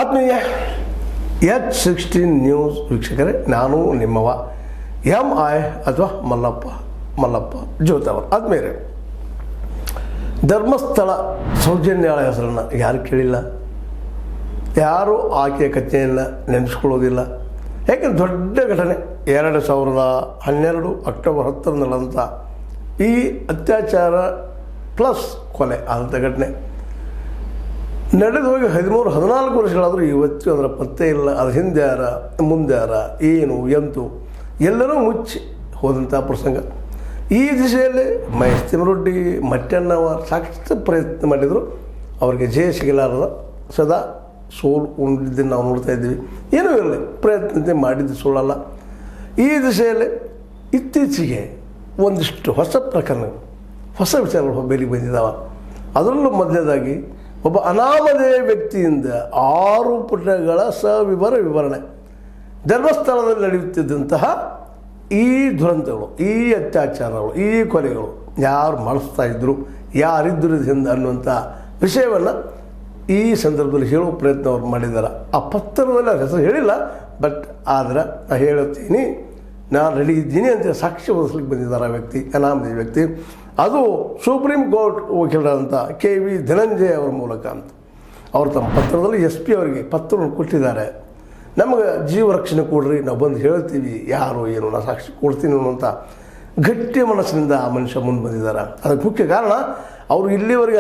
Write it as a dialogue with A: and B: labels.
A: ಆತ್ಮೀಯ H16 news ವೀಕ್ಷಕರೇ, ನಾನು ನಿಮ್ಮವ MI ಅಥವಾ ಮಲ್ಲಪ್ಪ ಜೋತವರು. ಆದ್ಮೇಲೆ ಧರ್ಮಸ್ಥಳ ಸೌಜನ್ಯಾಲಯ ಹೆಸರನ್ನು ಯಾರು ಕೇಳಿಲ್ಲ, ಯಾರು ಆಕೆಯ ಕಥೆಯನ್ನು ನೆನೆಸ್ಕೊಳ್ಳೋದಿಲ್ಲ. ಯಾಕೆಂದ್ರೆ ದೊಡ್ಡ ಘಟನೆ 2012 ಅಕ್ಟೋಬರ್ 10 ನಡೆದಂಥ ಈ ಅತ್ಯಾಚಾರ ಪ್ಲಸ್ ಕೊಲೆ ಆದಂಥ ಘಟನೆ ನಡೆದು ಹೋಗಿ 13-14 ವರ್ಷಗಳಾದರೂ ಇವತ್ತು ಅದರ ಪತ್ತೆ ಇಲ್ಲ. ಅದ್ರ ಹಿಂದೆ ಯಾರ ಮುಂದೆ ಯಾರ ಏನು ಎಂತು ಎಲ್ಲರೂ ಮುಚ್ಚಿ ಹೋದಂಥ ಪ್ರಸಂಗ. ಈ ದಿಶೆಯಲ್ಲಿ ಮಹೇಶ್ ತಿಮ್ಮರೊಡ್ಡಿ ಮಟ್ಟಣ್ಣವ ಸಾಕಷ್ಟು ಪ್ರಯತ್ನ ಮಾಡಿದರು, ಅವರಿಗೆ ಜಯ ಸಿಗಲಾರದ ಸದಾ ಸೋಲು ಉಂಡಿದ್ದನ್ನು ನಾವು ನೋಡ್ತಾ ಇದ್ದೀವಿ. ಏನೂ ಇರಲಿ, ಪ್ರಯತ್ನ ಮಾಡಿದ್ದು ಸುಳ್ಳಲ್ಲ. ಈ ದಿಶೆಯಲ್ಲಿ ಇತ್ತೀಚೆಗೆ ಒಂದಿಷ್ಟು ಹೊಸ ಪ್ರಕರಣಗಳು, ಹೊಸ ವಿಚಾರಗಳು ಬೆಲೆಗೆ ಬಂದಿದ್ದಾವೆ. ಅದರಲ್ಲೂ ಮೊದಲನೇದಾಗಿ ಒಬ್ಬ ಅನಾಮಧೇಯ ವ್ಯಕ್ತಿಯಿಂದ 6 ಪುಟಗಳ ಸವಿವರ ವಿವರಣೆ. ಧರ್ಮಸ್ಥಳದಲ್ಲಿ ನಡೆಯುತ್ತಿದ್ದಂತಹ ಈ ದುರಂತಗಳು, ಈ ಅತ್ಯಾಚಾರಗಳು, ಈ ಕೊಲೆಗಳು ಯಾರು ಮಾಡಿಸ್ತಾ ಇದ್ದರು, ಯಾರಿದ್ದರು ಹಿಂದೆ ಅನ್ನುವಂಥ ವಿಷಯವನ್ನು ಈ ಸಂದರ್ಭದಲ್ಲಿ ಹೇಳೋ ಪ್ರಯತ್ನ ಅವ್ರು ಮಾಡಿದ್ದಾರೆ. ಆ ಪತ್ರದಲ್ಲಿ ಅವ್ರ ಹೆಸರು ಹೇಳಿಲ್ಲ, ಬಟ್ ಆದರೆ ನಾನು ಹೇಳುತ್ತೀನಿ, ನಾನು ರೆಡಿ ಇದ್ದೀನಿ ಅಂತ ಸಾಕ್ಷಿ ಒದಗಿಸ್ಲಿಕ್ಕೆ ಬಂದಿದ್ದಾರೆ ಆ ವ್ಯಕ್ತಿ, ಅನಾಮಧೇಯ ವ್ಯಕ್ತಿ. ಅದು ಸುಪ್ರೀಂ ಕೋರ್ಟ್ ವಕೀಲರಾದಂಥ KV ಧನಂಜಯ ಅವರ ಮೂಲಕ ಅಂತ. ಅವರು ತಮ್ಮ ಪತ್ರದಲ್ಲಿ SP ಅವರಿಗೆ ಪತ್ರವನ್ನು ಕೊಟ್ಟಿದ್ದಾರೆ. ನಮಗೆ ಜೀವ ರಕ್ಷಣೆ ಕೊಡ್ರಿ, ನಾವು ಬಂದು ಹೇಳ್ತೀವಿ ಯಾರು ಏನು, ನಾನು ಸಾಕ್ಷಿ ಕೊಡ್ತೀನಿ ಅನ್ನುವಂಥ ಗಟ್ಟಿ ಮನಸ್ಸಿನಿಂದ ಆ ಮನುಷ್ಯ ಮುಂದೆ ಬಂದಿದ್ದಾರೆ. ಅದಕ್ಕೆ ಮುಖ್ಯ ಕಾರಣ ಅವರು ಇಲ್ಲಿವರೆಗೆ